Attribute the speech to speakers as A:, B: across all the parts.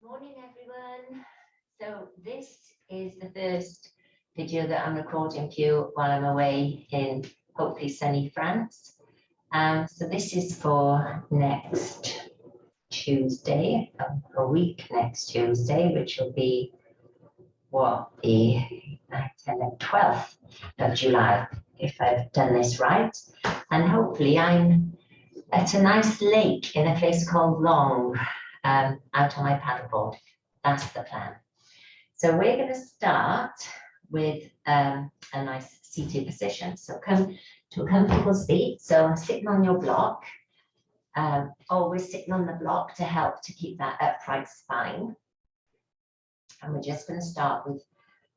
A: Morning everyone. So this is the first video that I'm recording for you while I'm away in hopefully sunny France. So this is for next Tuesday, a week next Tuesday, which will be the 12th of July, if I've done this right. And hopefully I'm at a nice lake in a place called Long, out on my paddleboard. That's the plan. So we're going to start with a nice seated position. So come to a comfortable seat. So I'm sitting on your block, always sitting on the block to help to keep that upright spine. And we're just going to start with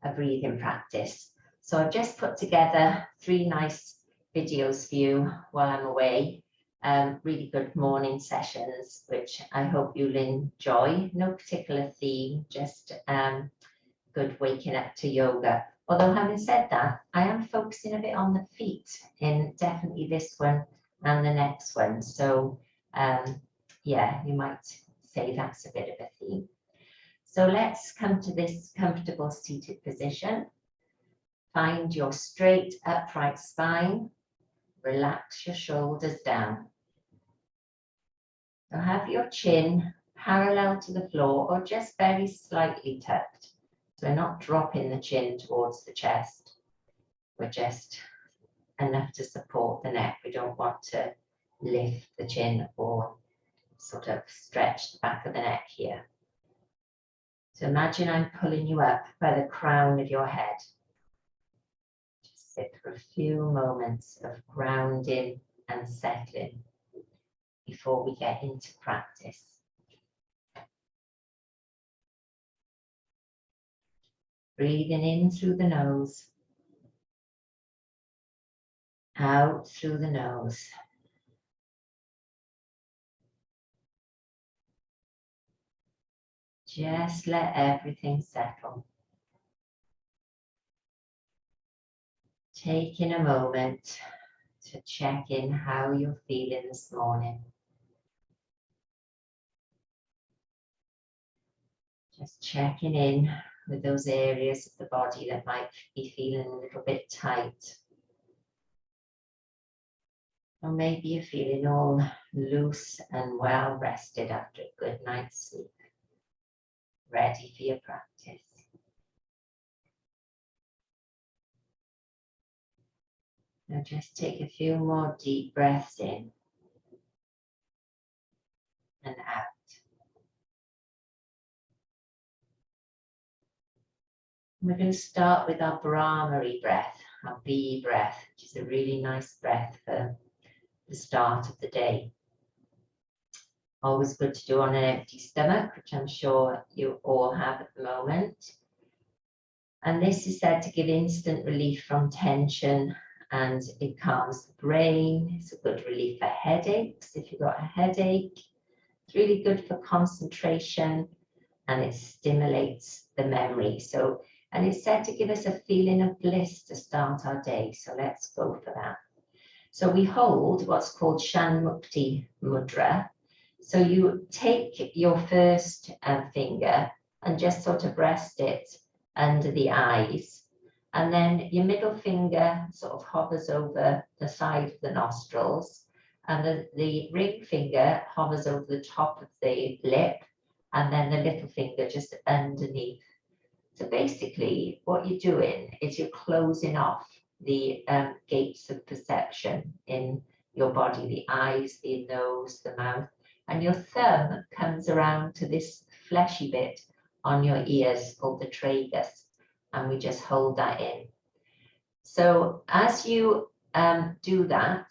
A: a breathing practice. So I've just put together 3 nice videos for you while I'm away. Really good morning sessions, which I hope you'll enjoy. No particular theme, just good waking up to yoga. Although having said that, I am focusing a bit on the feet in definitely this one and the next one. So yeah, you might say that's a bit of a theme. So let's come to this comfortable seated position. Find your straight upright spine. Relax your shoulders down. So have your chin parallel to the floor or just very slightly tucked. So we're not dropping the chin towards the chest. We're just enough to support the neck. We don't want to lift the chin or sort of stretch the back of the neck here. So imagine I'm pulling you up by the crown of your head. Just sit for a few moments of grounding and settling before we get into practice. Breathing in through the nose, out through the nose. Just let everything settle. Taking a moment to check in how you're feeling this morning. Just checking in with those areas of the body that might be feeling a little bit tight. Or maybe you're feeling all loose and well rested after a good night's sleep. Ready for your practice. Now just take a few more deep breaths in and out. We're going to start with our Bharmari breath, our B breath, which is a really nice breath for the start of the day. Always good to do on an empty stomach, which I'm sure you all have at the moment. And this is said to give instant relief from tension, and it calms the brain. It's a good relief for headaches. If you've got a headache, it's really good for concentration, and it stimulates the memory. And it's said to give us a feeling of bliss to start our day. So let's go for that. So we hold what's called Shanmukti Mudra. So you take your first finger and just sort of rest it under the eyes. And then your middle finger sort of hovers over the side of the nostrils. And the ring finger hovers over the top of the lip. And then the little finger just underneath. So basically what you're doing is you're closing off the gates of perception in your body, the eyes, the nose, the mouth, and your thumb comes around to this fleshy bit on your ears called the tragus, and we just hold that in. So as you do that,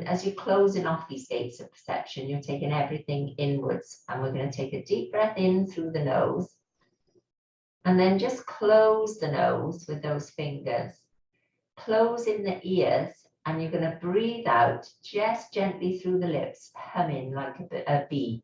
A: as you're closing off these gates of perception, you're taking everything inwards, and we're going to take a deep breath in through the nose. And then just close the nose with those fingers. Close in the ears, and you're going to breathe out just gently through the lips, humming like a bee.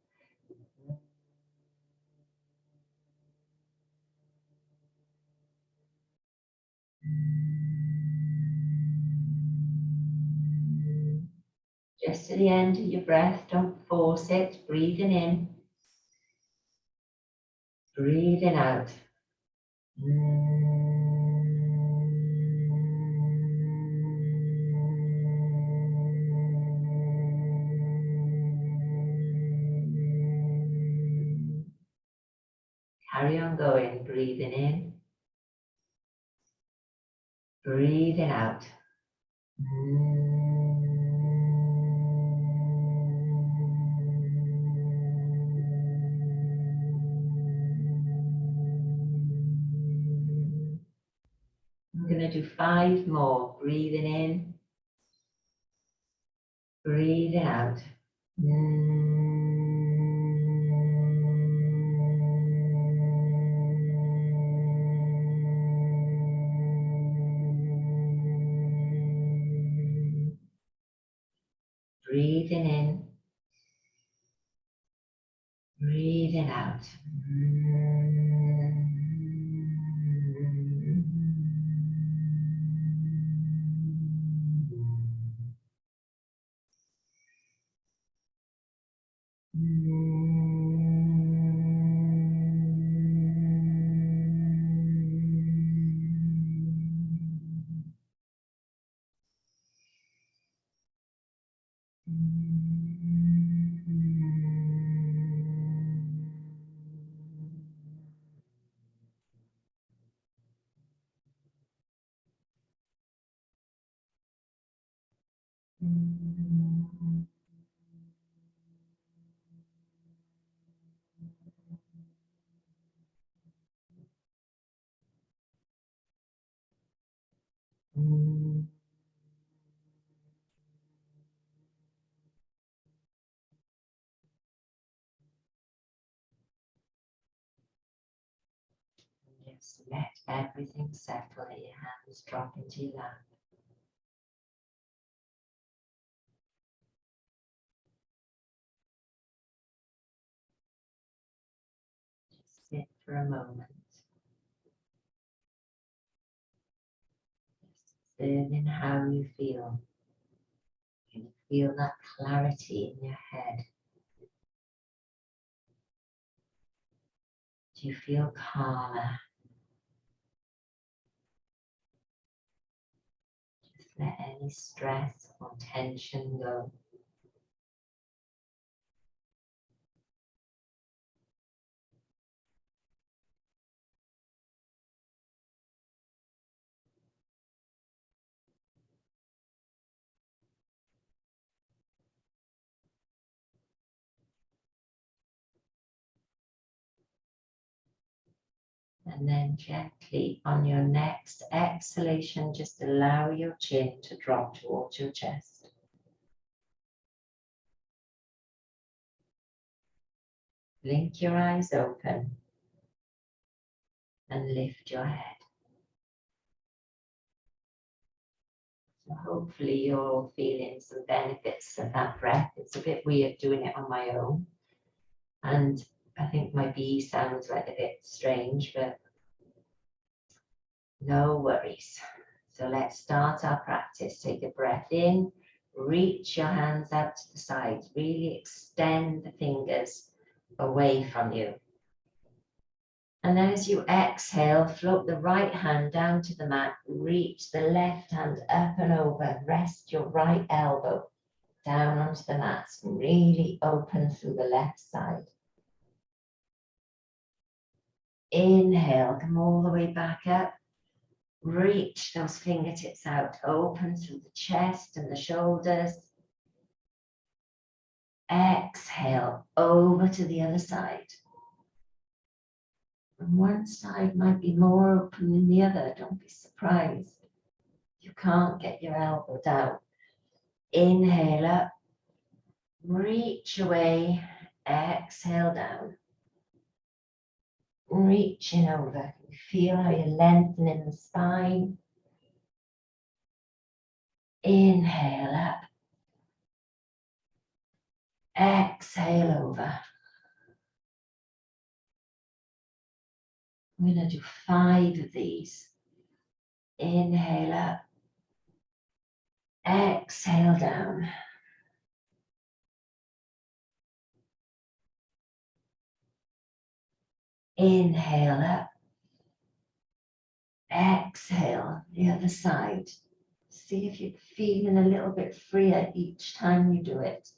A: Just to the end of your breath, don't force it, breathing in. Breathing out. Carry on going, breathing in, breathing out. I'm going to do 5 more. Breathing in, breathing out. Breathing in, breathing out. Just let everything settle. Let your hands drop into your lap. Just sit for a moment. Just observing how you feel. Can you feel that clarity in your head? Do you feel calmer? Just let any stress or tension go. And then gently on your next exhalation, just allow your chin to drop towards your chest. Blink your eyes open and lift your head. So hopefully you're all feeling some benefits of that breath. It's a bit weird doing it on my own. And I think my B sounds like a bit strange, but no worries. So let's start our practice. Take a breath in, reach your hands out to the sides, really extend the fingers away from you. And then as you exhale, float the right hand down to the mat, reach the left hand up and over, rest your right elbow down onto the mat, really open through the left side. Inhale, come all the way back up. Reach those fingertips out, open through the chest and the shoulders. Exhale, over to the other side. And one side might be more open than the other, don't be surprised. You can't get your elbow down. Inhale up, reach away, exhale down. Reaching over, you feel how you're lengthening the spine. Inhale up, exhale over. I'm going to do 5 of these. Inhale up, exhale down. Inhale up. Exhale the other side. See if you're feeling a little bit freer each time you do it.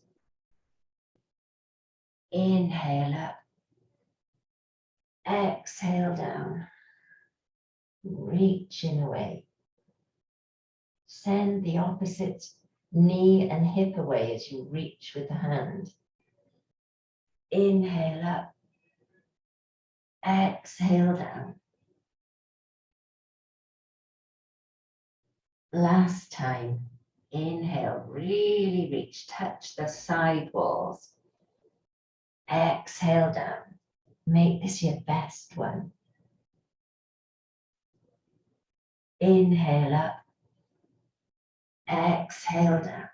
A: Inhale up. Exhale down. Reaching away. Send the opposite knee and hip away as you reach with the hand. Inhale up. Exhale down. Last time. Inhale, really reach, touch the side walls. Exhale down. Make this your best one. Inhale up. Exhale down.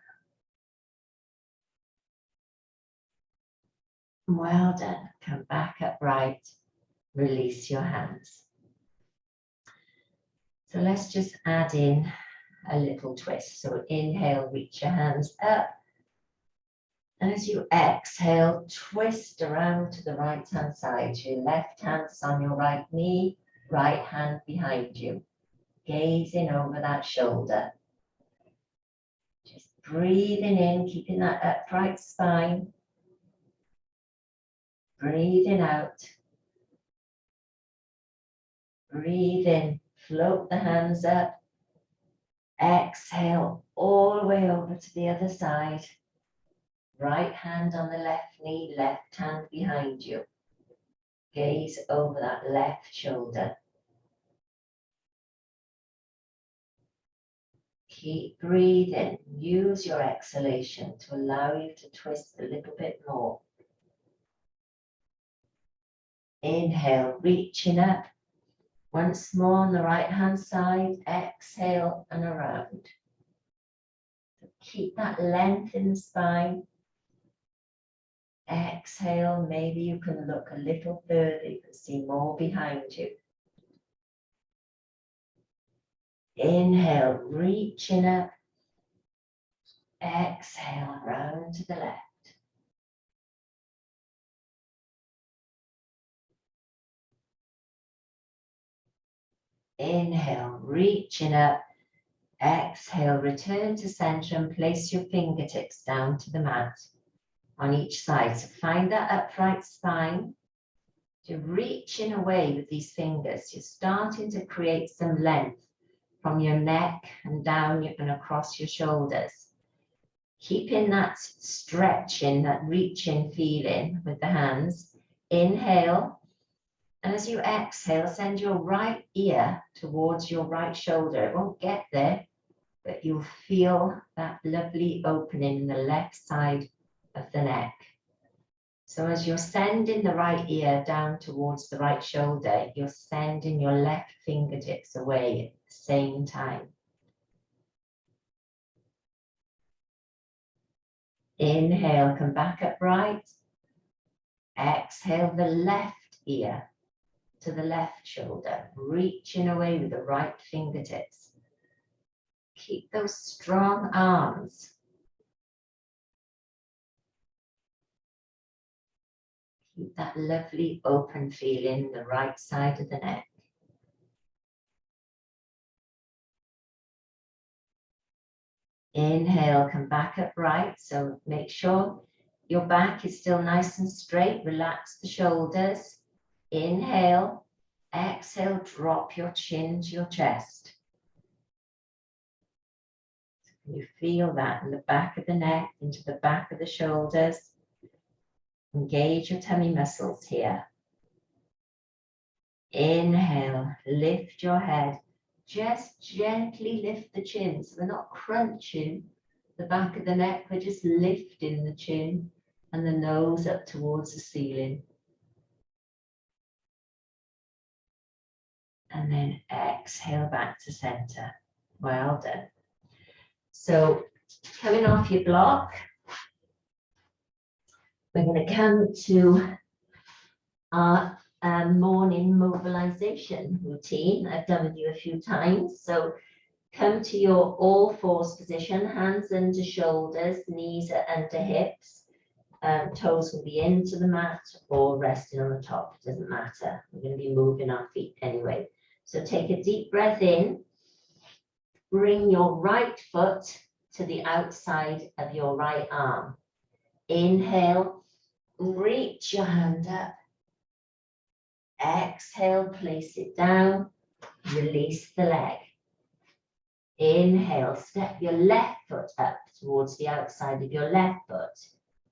A: Well done. Come back upright. Release your hands. So let's just add in a little twist. So inhale, reach your hands up. And as you exhale, twist around to the right hand side. Your left hand's on your right knee, right hand behind you. Gazing over that shoulder. Just breathing in, keeping that upright spine. Breathing out. Breathe in, float the hands up. Exhale all the way over to the other side. Right hand on the left knee, left hand behind you. Gaze over that left shoulder. Keep breathing. Use your exhalation to allow you to twist a little bit more. Inhale, reaching up. Once more on the right hand side. Exhale and around. Keep that length in the spine. Exhale, maybe you can look a little further, you can see more behind you. Inhale, reaching up. Exhale, round to the left. Inhale, reaching up. Exhale, return to center and place your fingertips down to the mat on each side. So find that upright spine. You're reaching away with these fingers. You're starting to create some length from your neck and down and across your shoulders. Keeping that stretching, that reaching feeling with the hands. Inhale. And as you exhale, send your right ear towards your right shoulder. It won't get there, but you'll feel that lovely opening in the left side of the neck. So as you're sending the right ear down towards the right shoulder, you're sending your left fingertips away at the same time. Inhale, come back upright. Exhale, the left ear to the left shoulder, reaching away with the right fingertips. Keep those strong arms. Keep that lovely open feeling in the right side of the neck. Inhale, come back upright. So make sure your back is still nice and straight. Relax the shoulders. Inhale, exhale, drop your chin to your chest. Can you feel that in the back of the neck, into the back of the shoulders? Engage your tummy muscles here. Inhale, lift your head. Just gently lift the chin. So we're not crunching the back of the neck, we're just lifting the chin and the nose up towards the ceiling. And then exhale back to center. Well done. So coming off your block, we're going to come to our morning mobilization routine. I've done with you a few times. So come to your all fours position, hands under shoulders, knees are under hips. Toes will be into the mat or resting on the top, it doesn't matter. We're going to be moving our feet anyway. So take a deep breath in. Bring your right foot to the outside of your right arm. Inhale, reach your hand up. Exhale, place it down. Release the leg. Inhale, step your left foot up towards the outside of your left foot.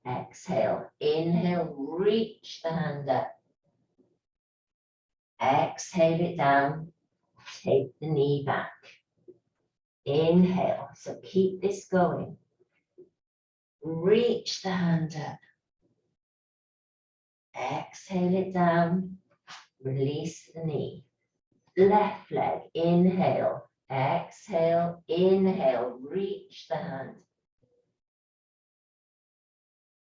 A: Exhale, inhale, reach the hand up. Exhale it down, take the knee back. Inhale, so keep this going. Reach the hand up. Exhale it down, release the knee. Left leg, inhale, exhale, inhale, reach the hand.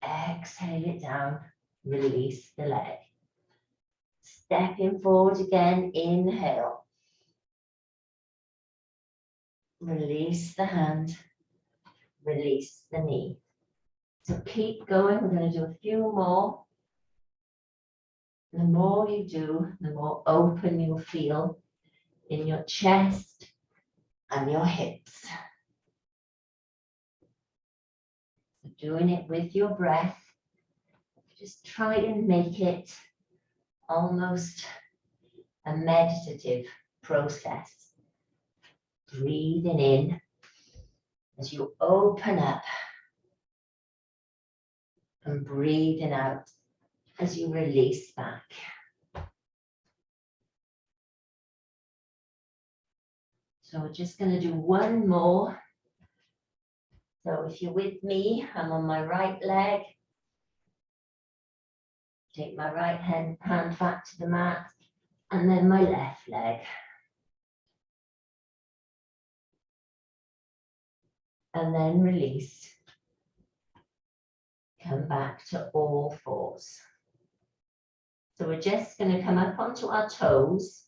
A: Exhale it down, release the leg. Stepping forward again, inhale. Release the hand, release the knee. So keep going, we're going to do a few more. The more you do, the more open you'll feel in your chest and your hips. So doing it with your breath, just try and make it almost a meditative process. Breathing in as you open up and breathing out as you release back. So we're just going to do one more. So if you're with me, I'm on my right leg. Take my right hand back to the mat, and then my left leg. And then release. Come back to all fours. So we're just going to come up onto our toes,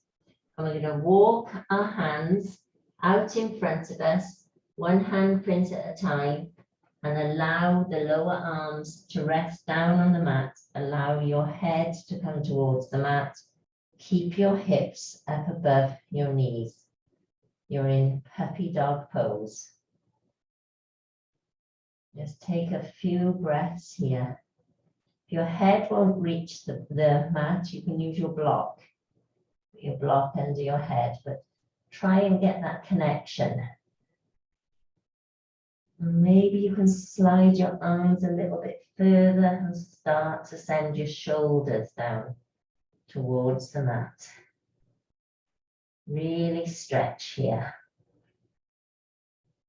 A: and we're going to walk our hands out in front of us, one handprint at a time, and allow the lower arms to rest down on the mat. Allow your head to come towards the mat. Keep your hips up above your knees. You're in puppy dog pose. Just take a few breaths here. If your head won't reach the mat, you can use your block. Put your block under your head, but try and get that connection. Maybe you can slide your arms a little bit further and start to send your shoulders down towards the mat. Really stretch here.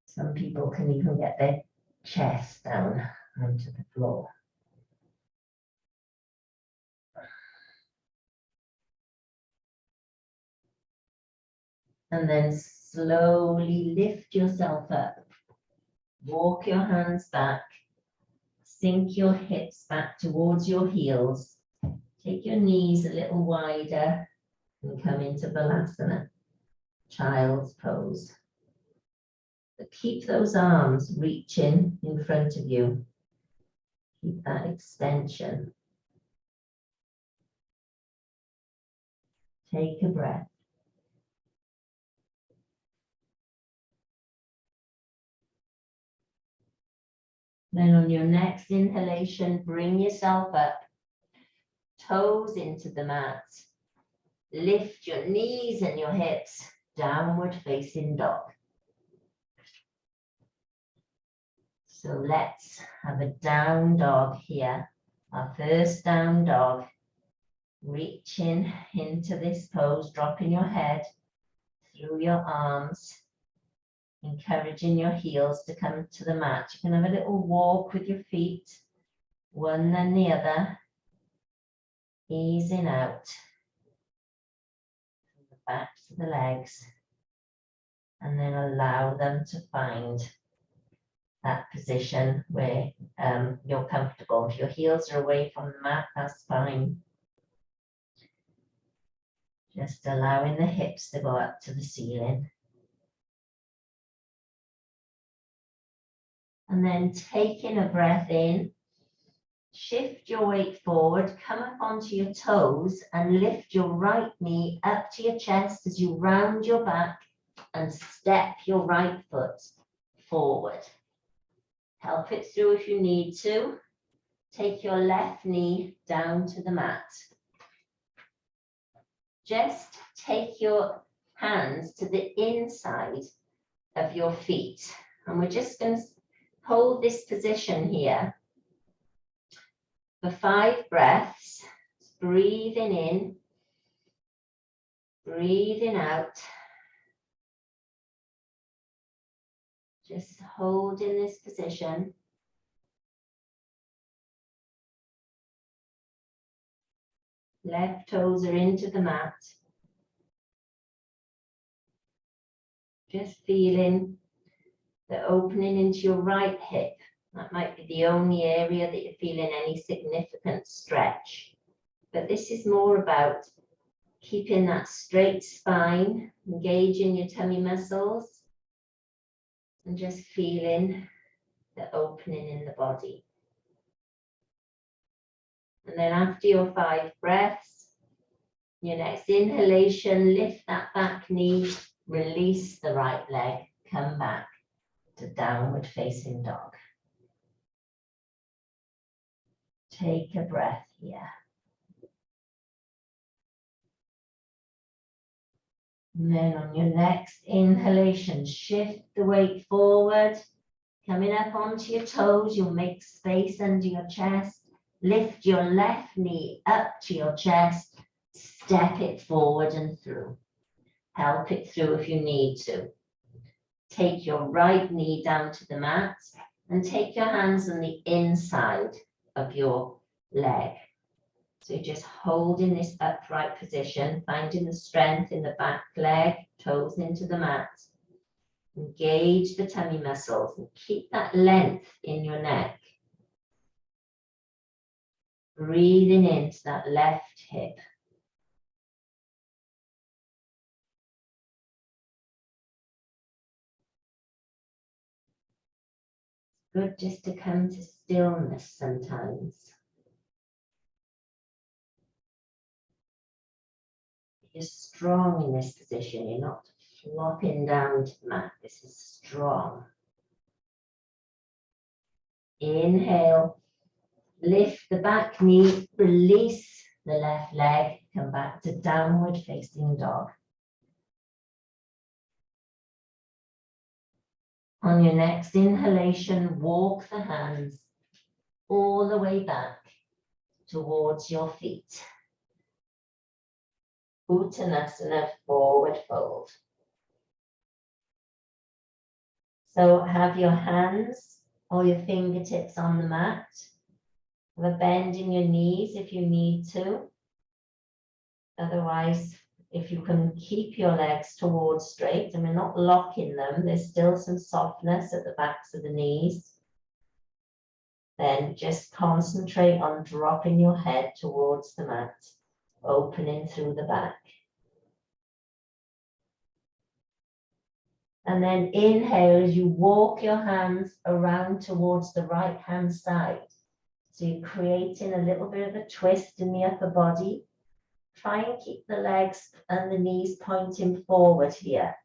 A: Some people can even get their chest down onto the floor. And then slowly lift yourself up. Walk your hands back. Sink your hips back towards your heels. Take your knees a little wider and come into Balasana, child's pose. But keep those arms reaching in front of you. Keep that extension. Take a breath. Then on your next inhalation, bring yourself up, toes into the mat. Lift your knees and your hips, downward facing dog. So let's have a down dog here. Our first down dog. Reaching into this pose, dropping your head through your arms. Encouraging your heels to come to the mat. You can have a little walk with your feet, one then the other, easing out from the back to the legs, and then allow them to find that position where you're comfortable. If your heels are away from the mat, that's fine. Just allowing the hips to go up to the ceiling. And then taking a breath in, Shift your weight forward, come up onto your toes and lift your right knee up to your chest as you round your back and step your right foot forward. Help it through if you need to. Take your left knee down to the mat. Just take your hands to the inside of your feet. And we're just going to hold this position here for 5 breaths, breathing in, breathing out. Just holding this position. Left toes are into the mat. Just feeling the opening into your right hip. That might be the only area that you're feeling any significant stretch. But this is more about keeping that straight spine, engaging your tummy muscles, and just feeling the opening in the body. And then after your 5 breaths, your next inhalation, lift that back knee, release the right leg, come back to downward facing dog. Take a breath here. And then on your next inhalation, shift the weight forward, coming up onto your toes. You'll make space under your chest. Lift your left knee up to your chest, step it forward and through. Help it through if you need to. Take your right knee down to the mat and take your hands on the inside of your leg. So you're just holding this upright position, finding the strength in the back leg, toes into the mat. Engage the tummy muscles and keep that length in your neck. Breathing into that left hip. Good just to come to stillness sometimes. You're strong in this position. You're not flopping down to the mat. This is strong. Inhale. Lift the back knee. Release the left leg. Come back to downward facing dog. On your next inhalation, walk the hands all the way back towards your feet. Uttanasana, forward fold. So have your hands or your fingertips on the mat. Have a bend in your knees if you need to. Otherwise, if you can keep your legs towards straight and we're not locking them, there's still some softness at the backs of the knees. Then just concentrate on dropping your head towards the mat, opening through the back. And then inhale as you walk your hands around towards the right hand side. So you're creating a little bit of a twist in the upper body. Try and keep the legs and the knees pointing forward here.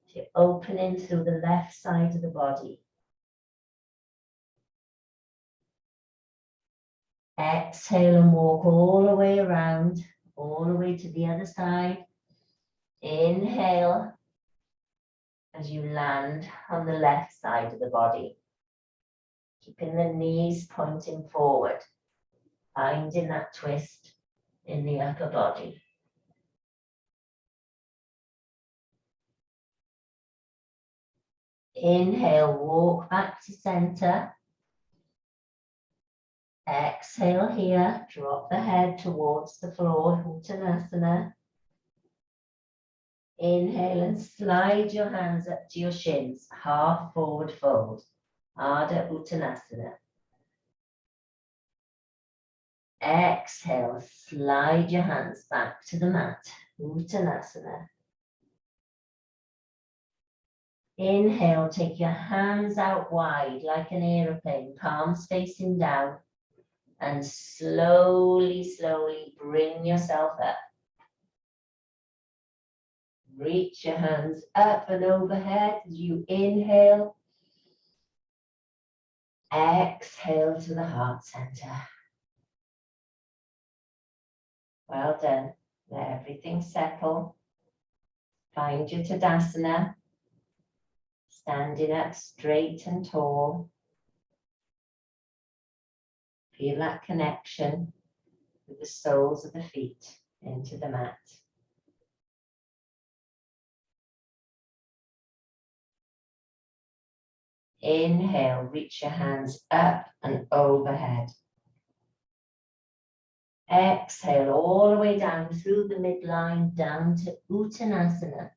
A: So you're opening through the left side of the body. Exhale and walk all the way around, all the way to the other side. Inhale as you land on the left side of the body. Keeping the knees pointing forward, finding that twist in the upper body. Inhale, walk back to center. Exhale here, drop the head towards the floor, Uttanasana. Inhale and slide your hands up to your shins, half forward fold, Ardha Uttanasana. Exhale, slide your hands back to the mat, Uttanasana. Inhale, take your hands out wide like an aeroplane, palms facing down. And slowly, slowly bring yourself up. Reach your hands up and overhead as you inhale. Exhale to the heart center. Well done. Let everything settle. Find your Tadasana. Standing up straight and tall. Feel that connection with the soles of the feet into the mat. Inhale, reach your hands up and overhead. Exhale all the way down through the midline, down to Uttanasana.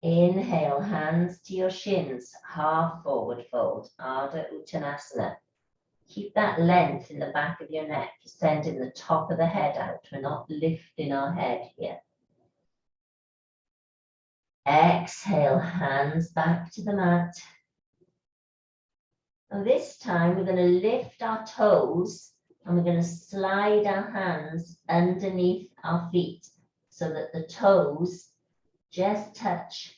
A: Inhale, hands to your shins, half forward fold, Ardha Uttanasana. Keep that length in the back of your neck, sending the top of the head out. We're not lifting our head here. Exhale, hands back to the mat. And this time we're going to lift our toes and we're going to slide our hands underneath our feet so that the toes just touch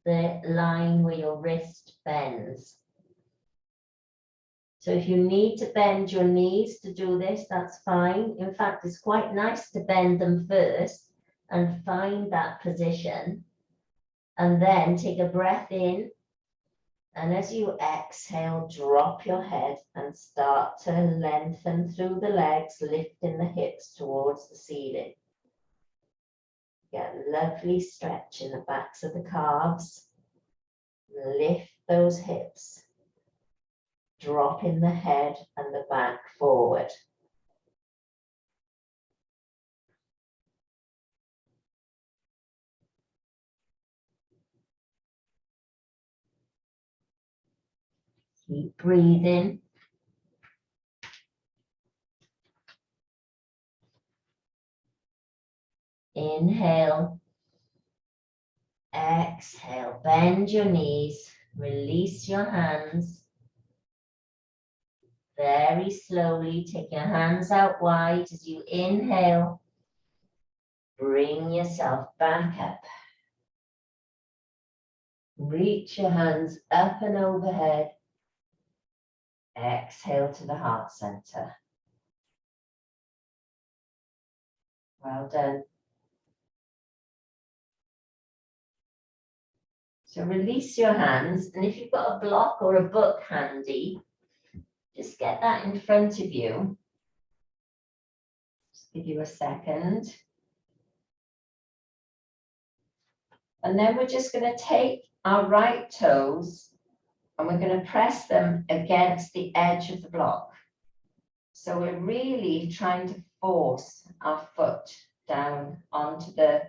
A: the line where your wrist bends. So if you need to bend your knees to do this, that's fine. In fact, it's quite nice to bend them first and find that position. And then take a breath in. And as you exhale, drop your head and start to lengthen through the legs, lifting the hips towards the ceiling. Get a lovely stretch in the backs of the calves. Lift those hips. Dropping the head and the back forward. Keep breathing. Inhale. Exhale. Bend your knees. Release your hands. Very slowly, take your hands out wide as you inhale. Bring yourself back up. Reach your hands up and overhead. Exhale to the heart center. Well done. So release your hands, and if you've got a block or a book handy, just get that in front of you. Just give you a second. And then we're just going to take our right toes and we're going to press them against the edge of the block. So we're really trying to force our foot down onto the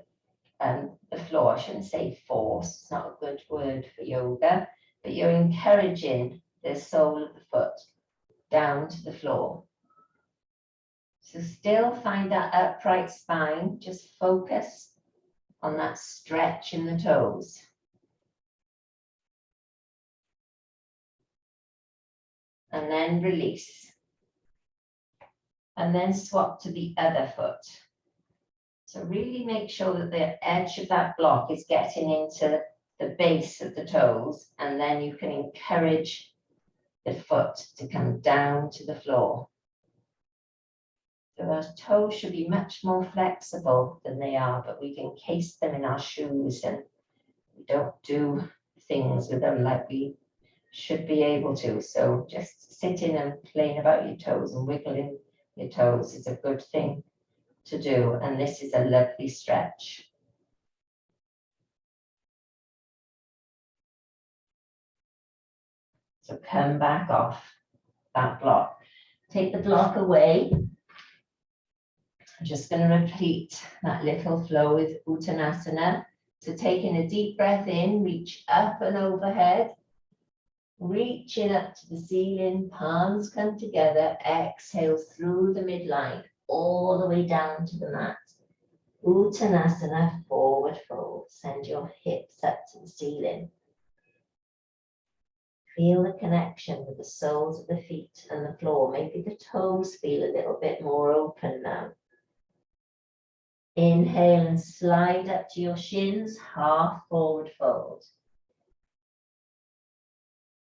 A: floor. I shouldn't say force, it's not a good word for yoga, but you're encouraging the sole of the foot down to the floor. So still find that upright spine, just focus on that stretch in the toes. And then release. And then swap to the other foot. So really make sure that the edge of that block is getting into the base of the toes, and then you can encourage the foot to come down to the floor. So our toes should be much more flexible than they are, but we can encase them in our shoes and we don't do things with them like we should be able to. So just sitting and playing about your toes and wiggling your toes is a good thing to do, and this is a lovely stretch. So come back off that block. Take the block away. I'm just going to repeat that little flow with Uttanasana. So taking a deep breath in, reach up and overhead. Reaching up to the ceiling, palms come together, exhale through the midline, all the way down to the mat. Uttanasana, forward fold. Send your hips up to the ceiling. Feel the connection with the soles of the feet and the floor. Maybe the toes feel a little bit more open now. Inhale and slide up to your shins, half forward fold.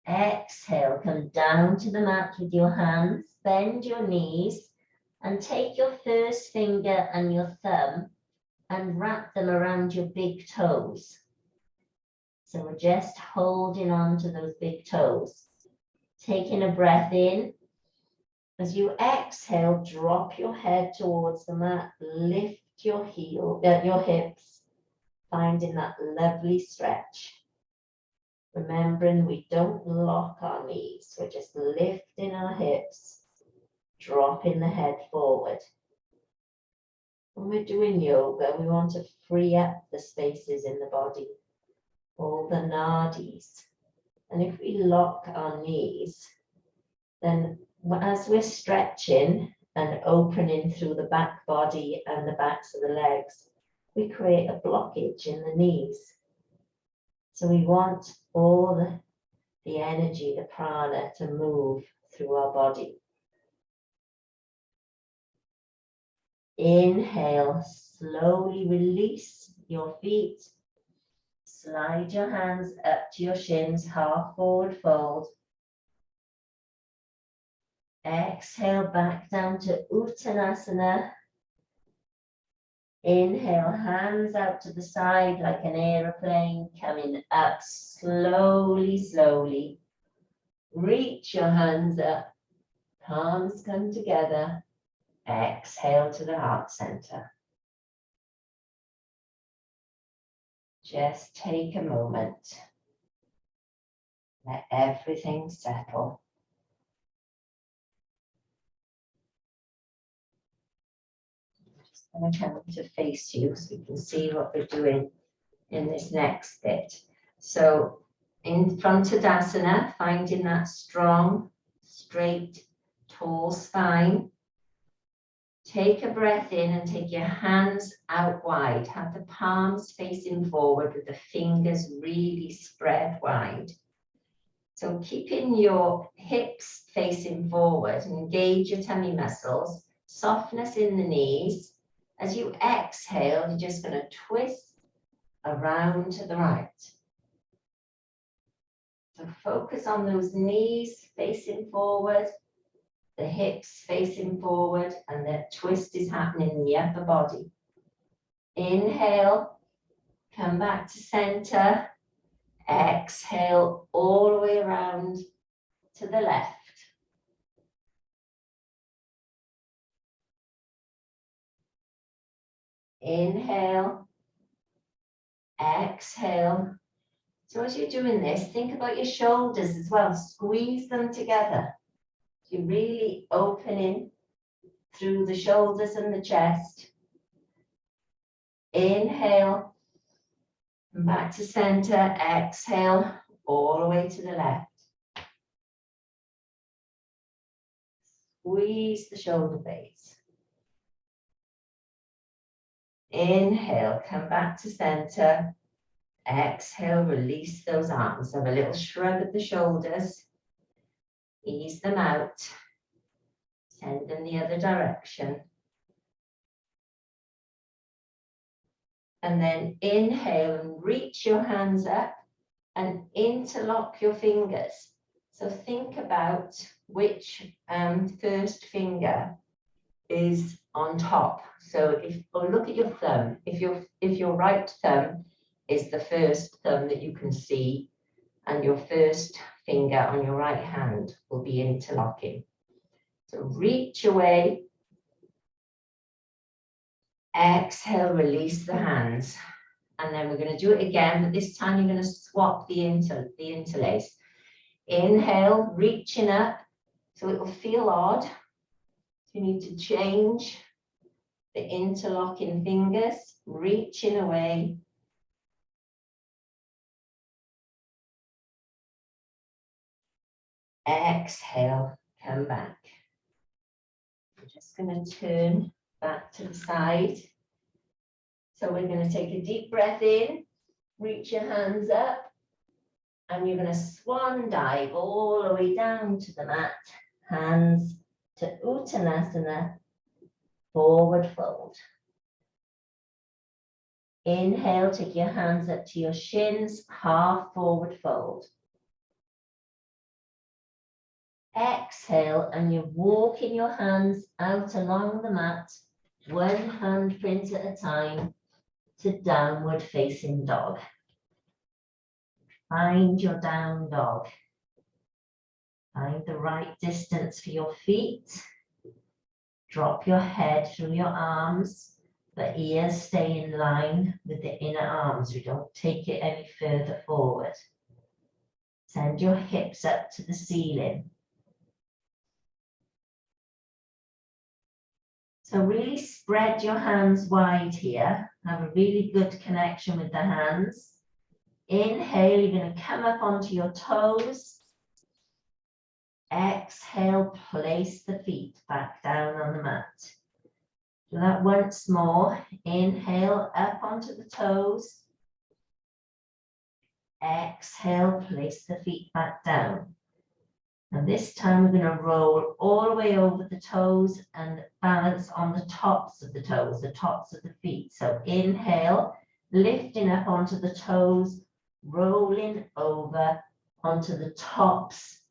A: Exhale, come down to the mat with your hands, bend your knees, and take your first finger and your thumb and wrap them around your big toes. So we're just holding on to those big toes. Taking a breath in. As you exhale, drop your head towards the mat, lift your hips, finding that lovely stretch. Remembering we don't lock our knees, we're just lifting our hips, dropping the head forward. When we're doing yoga, we want to free up the spaces in the body, all the nadis. And if we lock our knees, then as we're stretching and opening through the back body and the backs of the legs, we create a blockage in the knees. So we want all the energy, the prana, to move through our body. Inhale, slowly release your feet. Slide your hands up to your shins, half forward fold. Exhale, back down to Uttanasana. Inhale, hands out to the side like an aeroplane, coming up slowly, slowly. Reach your hands up, palms come together. Exhale to the heart center. Just take a moment. Let everything settle. I'm going to face you so you can see what we're doing in this next bit. So in front of Tadasana, finding that strong, straight, tall spine. Take a breath in and take your hands out wide. Have the palms facing forward with the fingers really spread wide. So keeping your hips facing forward, engage your tummy muscles, softness in the knees. As you exhale, you're just going to twist around to the right. So focus on those knees facing forward, the hips facing forward, and that twist is happening in the upper body. Inhale, come back to center. Exhale all the way around to the left. Inhale, exhale. So as you're doing this, think about your shoulders as well. Squeeze them together. You're really opening through the shoulders and the chest. Inhale, back to center. Exhale, all the way to the left. Squeeze the shoulder blades. Inhale, come back to center. Exhale, release those arms. Have a little shrug of the shoulders. Ease them out. Send them the other direction. And then inhale and reach your hands up and interlock your fingers. So think about which first finger is on top. So look at your thumb. If your right thumb is the first thumb that you can see, and your first finger on your right hand will be interlocking. So reach away. Exhale, release the hands. And then we're going to do it again, but this time you're going to swap the interlace. Inhale, reaching up, so it will feel odd. You need to change the interlocking fingers, reaching away. Exhale, come back. I'm just going to turn back to the side. So we're going to take a deep breath in, reach your hands up, And you're going to swan dive all the way down to the mat, hands to Uttanasana, forward fold. Inhale, take your hands up to your shins, half forward fold. Exhale, and you're walking your hands out along the mat, one hand print at a time, to downward facing dog. Find your down dog. Find the right distance for your feet. Drop your head through your arms. The ears stay in line with the inner arms. We don't take it any further forward. Send your hips up to the ceiling. So really spread your hands wide here. Have a really good connection with the hands. Inhale, you're going to come up onto your toes. Exhale, place the feet back down on the mat. Do that once more. Inhale, up onto the toes. Exhale, place the feet back down. And this time we're going to roll all the way over the toes and balance on the tops of the toes, the tops of the feet. So inhale, lifting up onto the toes, rolling over onto the tops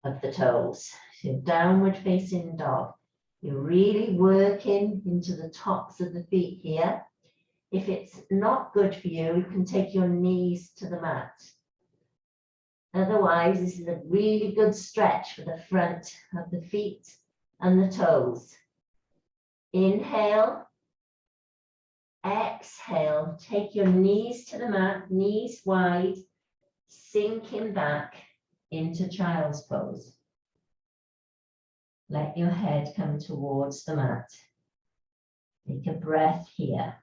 A: of the toes. So downward facing dog. You're really working into the tops of the feet here. If it's not good for you, you can take your knees to the mat. Otherwise, this is a really good stretch for the front of the feet and the toes. Inhale, exhale, take your knees to the mat, knees wide, sinking back into child's pose. Let your head come towards the mat. Take a breath here.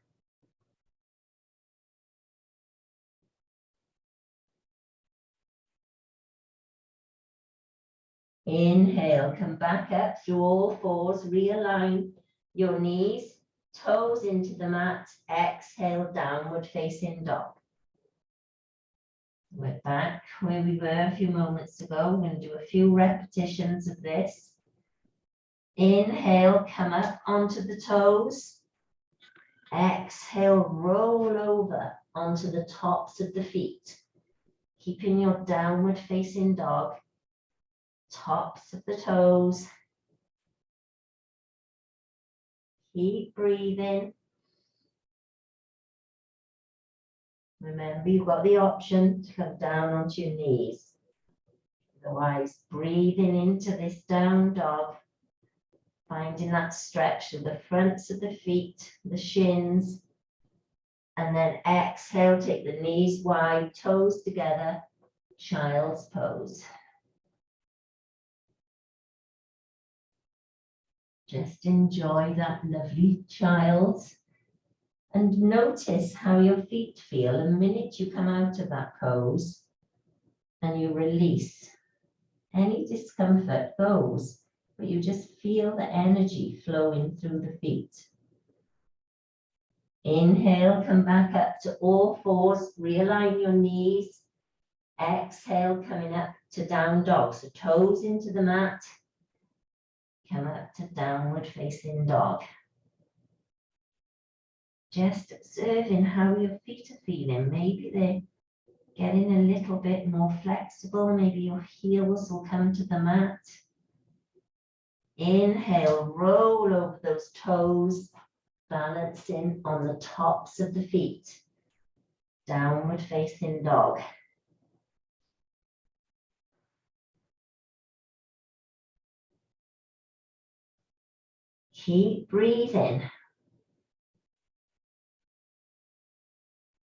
A: Inhale, come back up through all fours, realign your knees, toes into the mat, exhale, downward facing dog. We're back where we were a few moments ago. We're going to do a few repetitions of this. Inhale, come up onto the toes. Exhale, roll over onto the tops of the feet, keeping your downward facing dog. Tops of the toes. Keep breathing. Remember, you've got the option to come down onto your knees. Otherwise, breathing into this down dog, finding that stretch to the fronts of the feet, the shins, and then exhale, take the knees wide, toes together, child's pose. Just enjoy that lovely child and notice how your feet feel the minute you come out of that pose and you release. Any discomfort goes, but you just feel the energy flowing through the feet. Inhale, come back up to all fours, realign your knees. Exhale, coming up to down dog, so toes into the mat. Come up to downward facing dog. Just observing how your feet are feeling. Maybe they're getting a little bit more flexible. Maybe your heels will come to the mat. Inhale, roll over those toes, balancing on the tops of the feet. Downward facing dog. Keep breathing.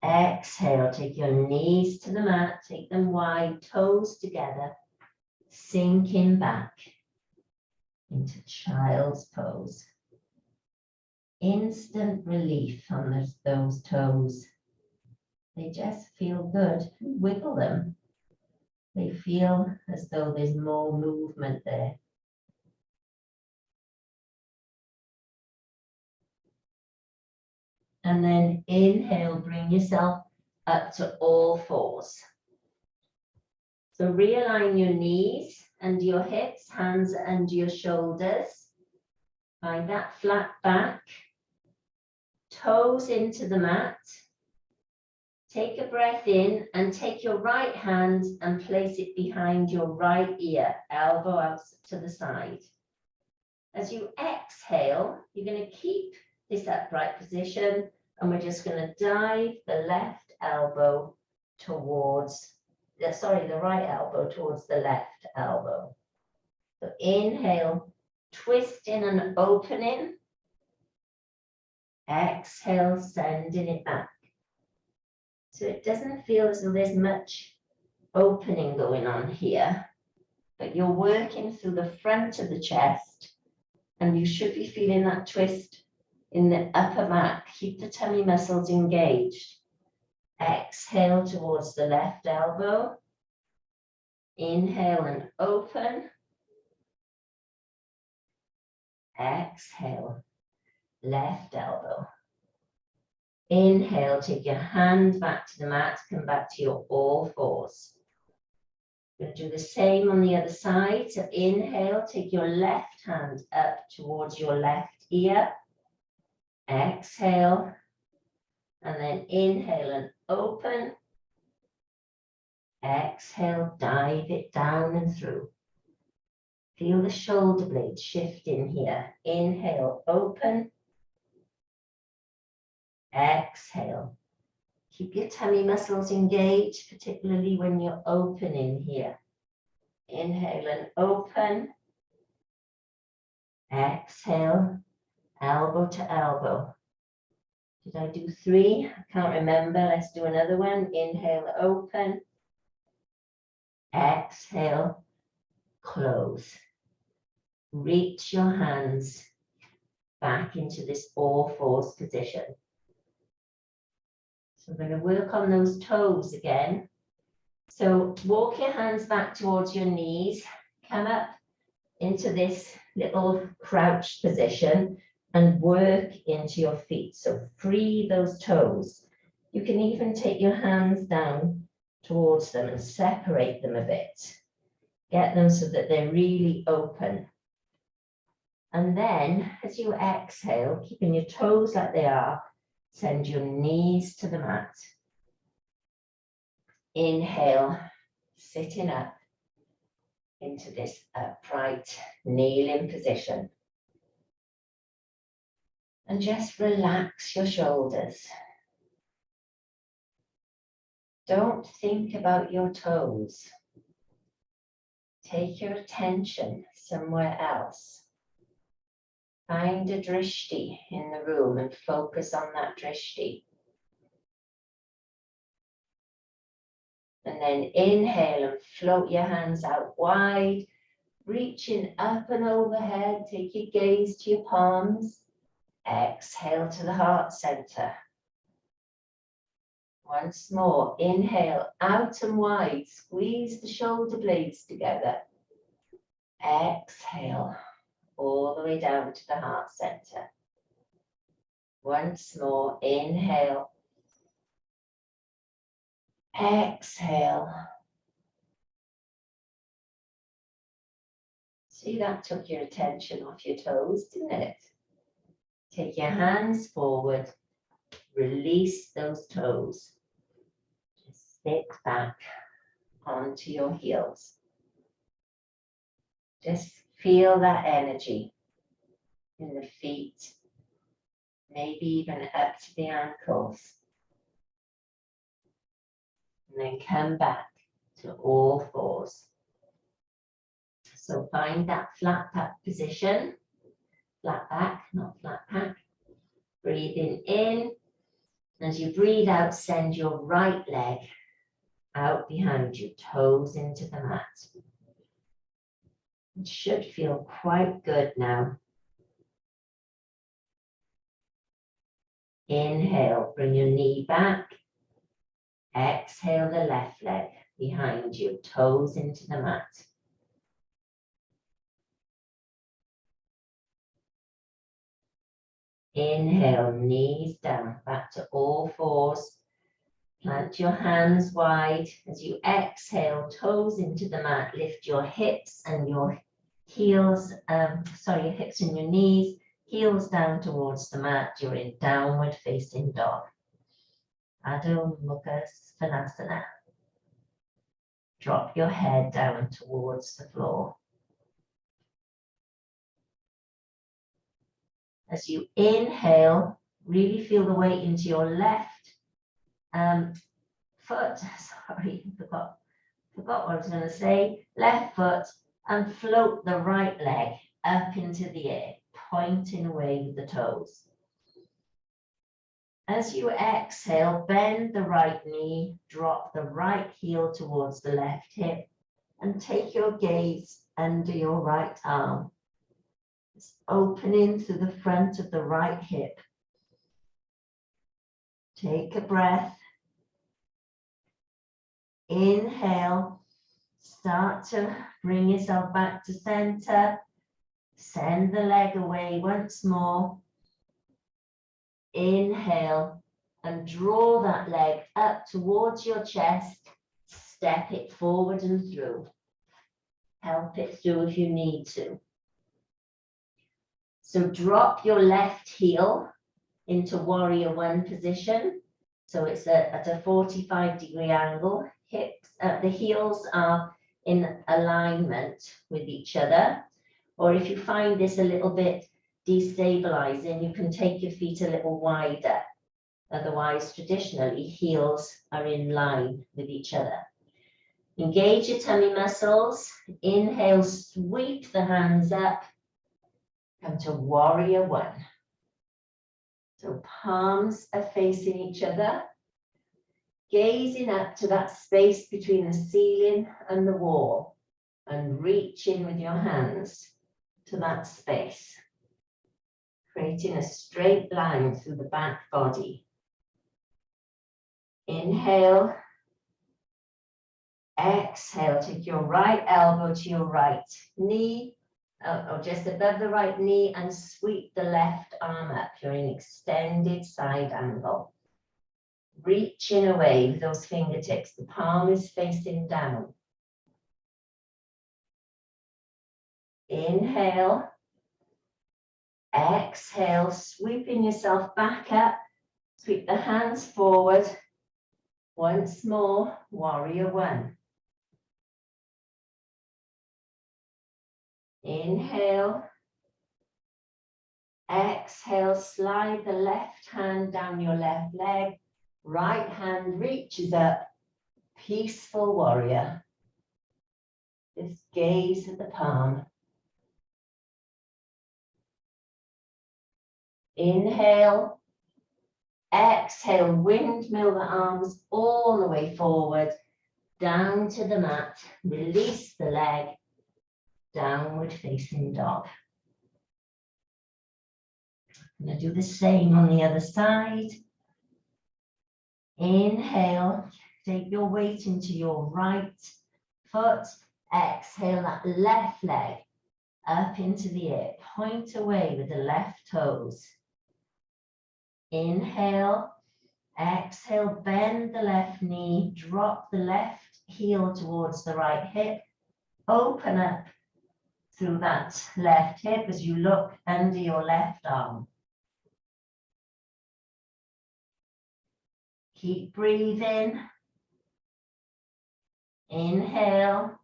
A: Exhale, take your knees to the mat, take them wide, toes together, sinking back into child's pose. Instant relief on those toes. They just feel good. Wiggle them. They feel as though there's more movement there. And then inhale, bring yourself up to all fours. So realign your knees and your hips, hands under your shoulders. Find that flat back. Toes into the mat. Take a breath in and take your right hand and place it behind your right ear, elbow out to the side. As you exhale, you're going to keep this upright position and we're just going to dive the left elbow towards, the right elbow towards the left elbow. So inhale, twist in and opening. Exhale, sending it back. So it doesn't feel as though there's much opening going on here, but you're working through the front of the chest and you should be feeling that twist in the upper back. Keep the tummy muscles engaged. Exhale towards the left elbow. Inhale and open. Exhale, left elbow. Inhale, take your hand back to the mat, come back to your all fours. You're going to do the same on the other side. So inhale, take your left hand up towards your left ear. Exhale, and then inhale and open. Exhale, dive it down and through. Feel the shoulder blades shifting here. Inhale, open. Exhale. Keep your tummy muscles engaged, particularly when you're opening here. Inhale and open. Exhale, elbow to elbow. Did I do 3? I can't remember. Let's do another one. Inhale, open. Exhale, close. Reach your hands back into this all fours position. So we're going to work on those toes again. So walk your hands back towards your knees, come up into this little crouched position and work into your feet. So free those toes. You can even take your hands down towards them and separate them a bit. Get them so that they're really open. And then as you exhale, keeping your toes like they are, send your knees to the mat. Inhale, sitting up into this upright kneeling position. And just relax your shoulders. Don't think about your toes. Take your attention somewhere else. Find a drishti in the room and focus on that drishti. And then inhale and float your hands out wide, reaching up and overhead. Take your gaze to your palms. Exhale to the heart center. Once more, inhale out and wide, squeeze the shoulder blades together. Exhale all the way down to the heart center. Once more, inhale. Exhale. See, that took your attention off your toes, didn't it? Take your hands forward, release those toes. Just sit back onto your heels. Just feel that energy in the feet, maybe even up to the ankles. And then come back to all fours. So find that flat back position. Flat back, not flat back. Breathing in. As you breathe out, send your right leg out behind you, toes into the mat. It should feel quite good now. Inhale, bring your knee back. Exhale the left leg behind you, toes into the mat. Inhale, knees down, back to all fours. Plant your hands wide. As you exhale, toes into the mat, lift your hips and your heels, your hips and your knees, heels down towards the mat. You're in downward facing dog. Adho Mukha Svanasana. Drop your head down towards the floor. As you inhale, really feel the weight into your left foot. Sorry, forgot what I was going to say. Left foot, and float the right leg up into the air, pointing away with the toes. As you exhale, bend the right knee, drop the right heel towards the left hip, and take your gaze under your right arm. It's opening through the front of the right hip. Take a breath. Inhale. Start to bring yourself back to center. Send the leg away once more. Inhale and draw that leg up towards your chest. Step it forward and through. Help it through if you need to. So drop your left heel into warrior one position. So it's at a 45-degree angle. Hips, the heels are in alignment with each other. Or if you find this a little bit destabilizing, you can take your feet a little wider. Otherwise, traditionally, heels are in line with each other. Engage your tummy muscles. Inhale, sweep the hands up. Come to warrior one. So palms are facing each other. Gazing up to that space between the ceiling and the wall. And reach in with your hands to that space. Creating a straight line through the back body. Inhale. Exhale, take your right elbow to your right knee, or just above the right knee, and sweep the left arm up. You're in extended side angle. Reaching away with those fingertips. The palm is facing down. Inhale. Exhale, sweeping yourself back up. Sweep the hands forward. Once more, warrior one. Inhale. Exhale, slide the left hand down your left leg. Right hand reaches up. Peaceful warrior. Just gaze at the palm. Inhale. Exhale, windmill the arms all the way forward. Down to the mat. Release the leg. Downward facing dog. I'm going to do the same on the other side. Inhale, take your weight into your right foot. Exhale that left leg up into the air. Point away with the left toes. Inhale, exhale, bend the left knee, drop the left heel towards the right hip. Open up through that left hip as you look under your left arm. Keep breathing. Inhale.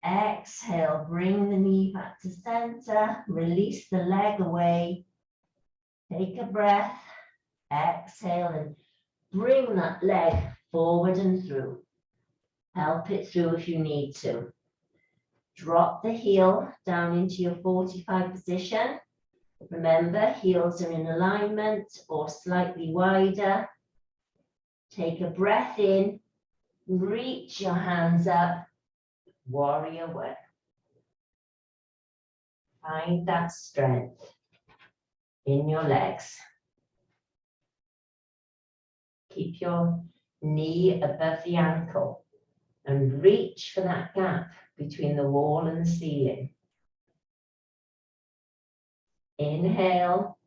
A: Exhale, bring the knee back to center. Release the leg away. Take a breath. Exhale and bring that leg forward and through. Help it through if you need to. Drop the heel down into your 45 position. Remember, heels are in alignment or slightly wider. Take a breath in. Reach your hands up. Warrior one. Find that strength in your legs. Keep your knee above the ankle and reach for that gap between the wall and the ceiling. Inhale.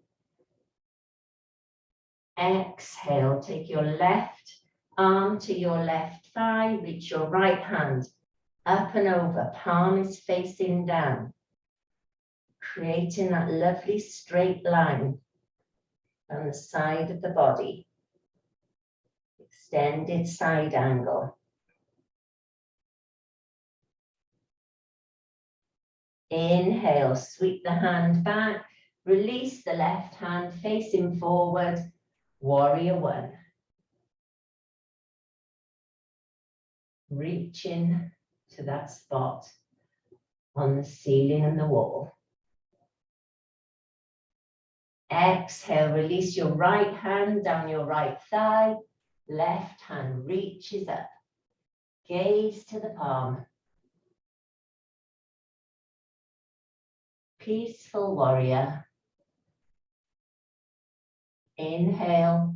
A: Exhale, take your left arm to your left thigh, reach your right hand up and over, palm is facing down, creating that lovely straight line on the side of the body, extended side angle. Inhale, sweep the hand back, release the left hand facing forward, warrior one. Reaching to that spot on the ceiling and the wall. Exhale, release your right hand down your right thigh, left hand reaches up, gaze to the palm. Peaceful warrior. Inhale,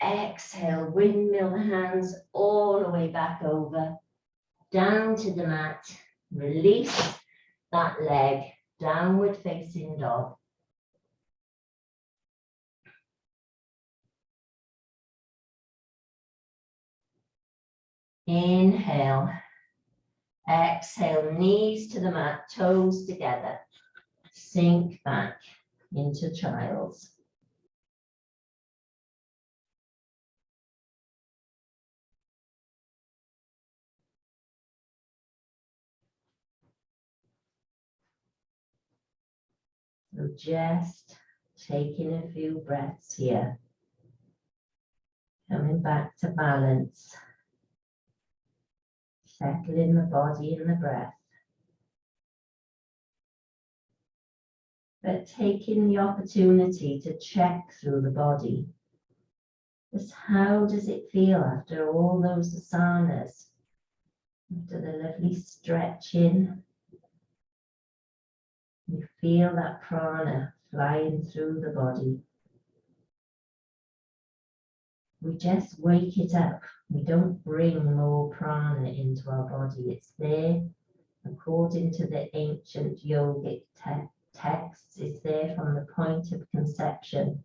A: exhale, windmill the hands all the way back over, down to the mat, release that leg, downward facing dog. Inhale, exhale, knees to the mat, toes together, sink back into child's. So just taking a few breaths here, coming back to balance, settling the body and the breath, but taking the opportunity to check through the body. Just how does it feel after all those asanas, after the lovely stretching? You feel that prana flying through the body. We just wake it up. We don't bring more prana into our body. It's there according to the ancient yogic texts. It's there from the point of conception.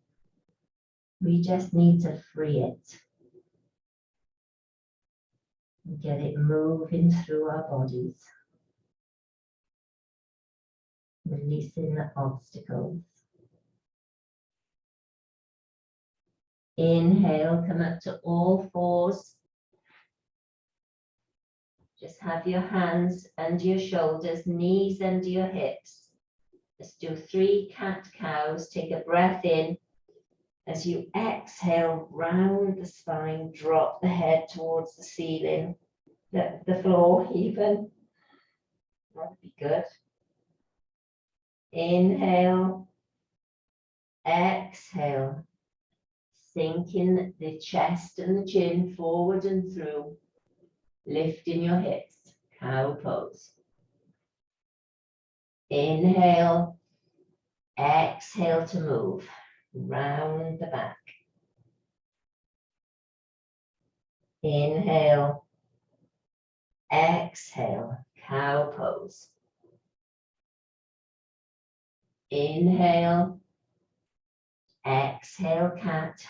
A: We just need to free it and get it moving through our bodies, releasing the obstacles. Inhale, come up to all fours. Just have your hands under your shoulders, knees under your hips. Let's do 3 cat-cows. Take a breath in. As you exhale, round the spine, drop the head towards the ceiling, the floor even. That would be good. Inhale, exhale. Sinking the chest and the chin forward and through, lifting your hips, cow pose. Inhale, exhale to move, round the back. Inhale, exhale, cow pose. Inhale, exhale, cat.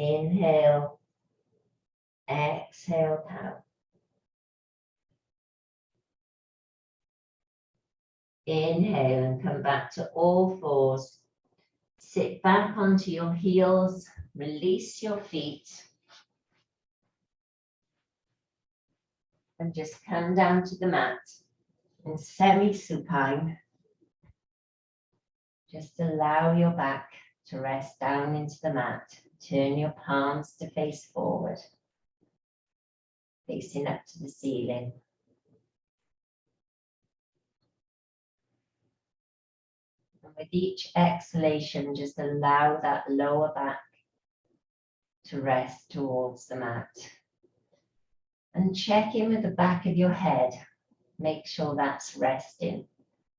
A: Inhale, exhale, cow. Inhale and come back to all fours. Sit back onto your heels, release your feet. And just come down to the mat in semi-supine. Just allow your back to rest down into the mat. Turn your palms to face forward, facing up to the ceiling. And with each exhalation, just allow that lower back to rest towards the mat. And check in with the back of your head. Make sure that's resting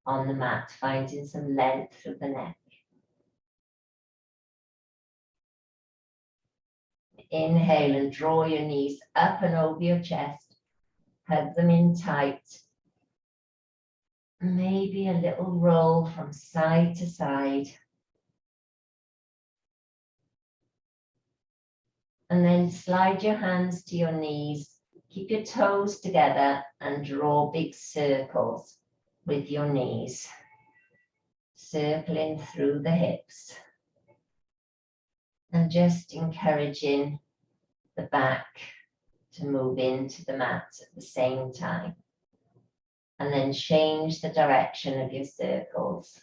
A: on the mat, finding some length through the neck. Inhale and draw your knees up and over your chest. Hug them in tight. Maybe a little roll from side to side. And then slide your hands to your knees. Keep your toes together and draw big circles with your knees, circling through the hips. And just encouraging the back to move into the mat at the same time. And then change the direction of your circles.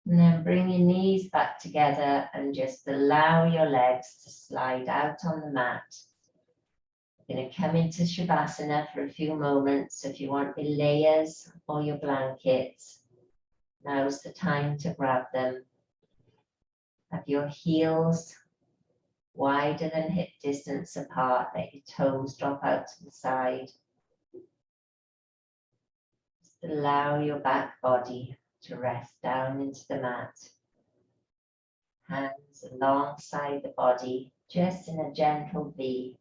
A: And then bring your knees back together and just allow your legs to slide out on the mat. You're going to come into Shavasana for a few moments. If you want your layers or your blankets, now's the time to grab them. Have your heels wider than hip distance apart. Let your toes drop out to the side. Just allow your back body to rest down into the mat. Hands alongside the body, just in a gentle V,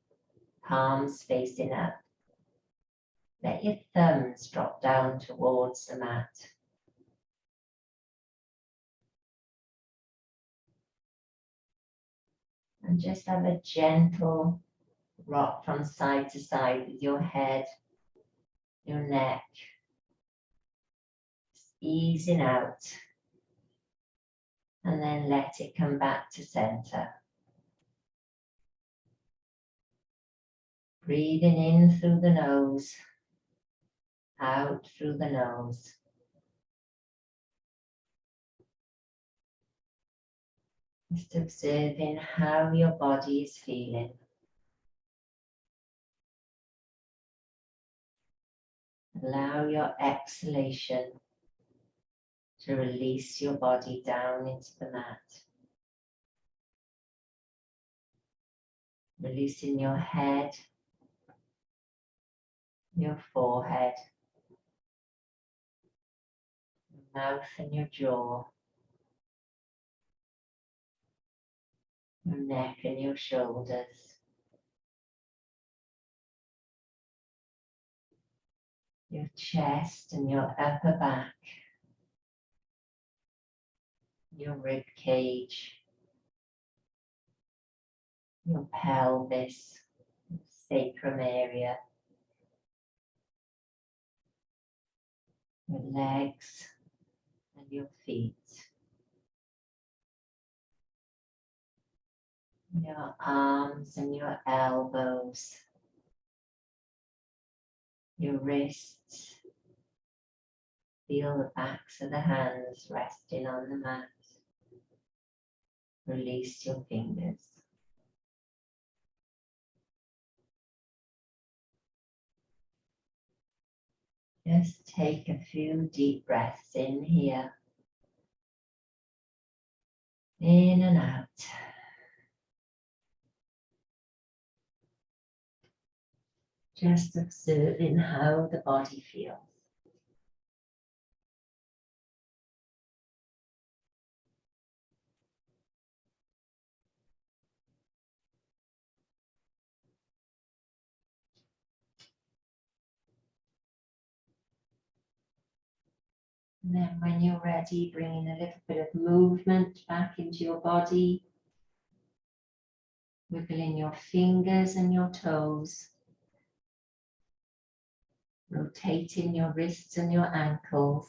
A: palms facing up. Let your thumbs drop down towards the mat. And just have a gentle rock from side to side with your head, your neck, easing out. And then let it come back to center. Breathing in through the nose, out through the nose. Just observing how your body is feeling. Allow your exhalation to release your body down into the mat. Releasing your head, your forehead, your mouth and your jaw, your neck and your shoulders, your chest and your upper back, your rib cage, your pelvis, sacrum area, your legs and your feet, your arms and your elbows, your wrists. Feel the backs of the hands resting on the mat. Release your fingers. Just take a few deep breaths in here. In and out. Just observing how the body feels. And then when you're ready, bringing a little bit of movement back into your body. Wiggling your fingers and your toes. Rotating your wrists and your ankles.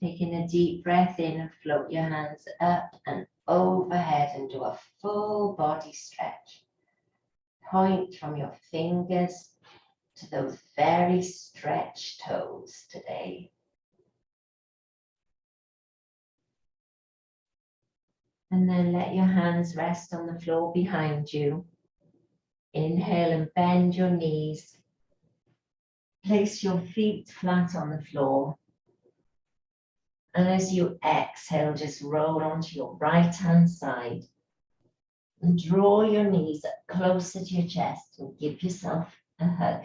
A: Taking a deep breath in and float your hands up and overhead and do a full body stretch. Point from your fingers to those very stretched toes today. And then let your hands rest on the floor behind you. Inhale and bend your knees. Place your feet flat on the floor. And as you exhale, just roll onto your right hand side. And draw your knees up closer to your chest and give yourself a hug.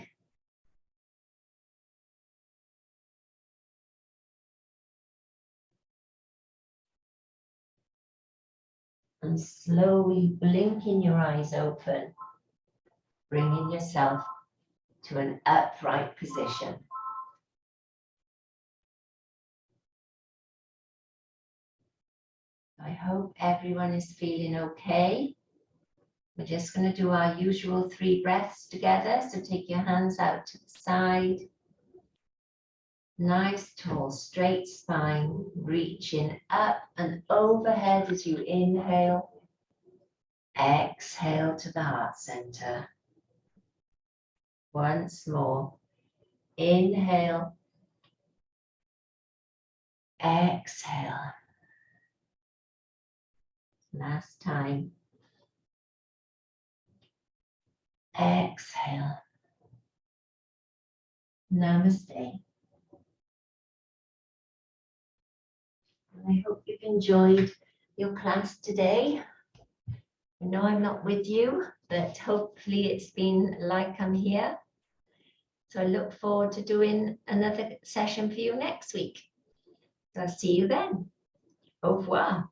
A: And slowly blinking your eyes open, bringing yourself to an upright position. I hope everyone is feeling okay. We're just going to do our usual 3 breaths together. So take your hands out to the side. Nice, tall, straight spine, reaching up and overhead as you inhale. Exhale to the heart center. Once more. Inhale. Exhale. Last time. Exhale. Namaste. I hope you've enjoyed your class today. I know I'm not with you, but hopefully it's been like I'm here. So I look forward to doing another session for you next week. So I'll see you then. Au revoir.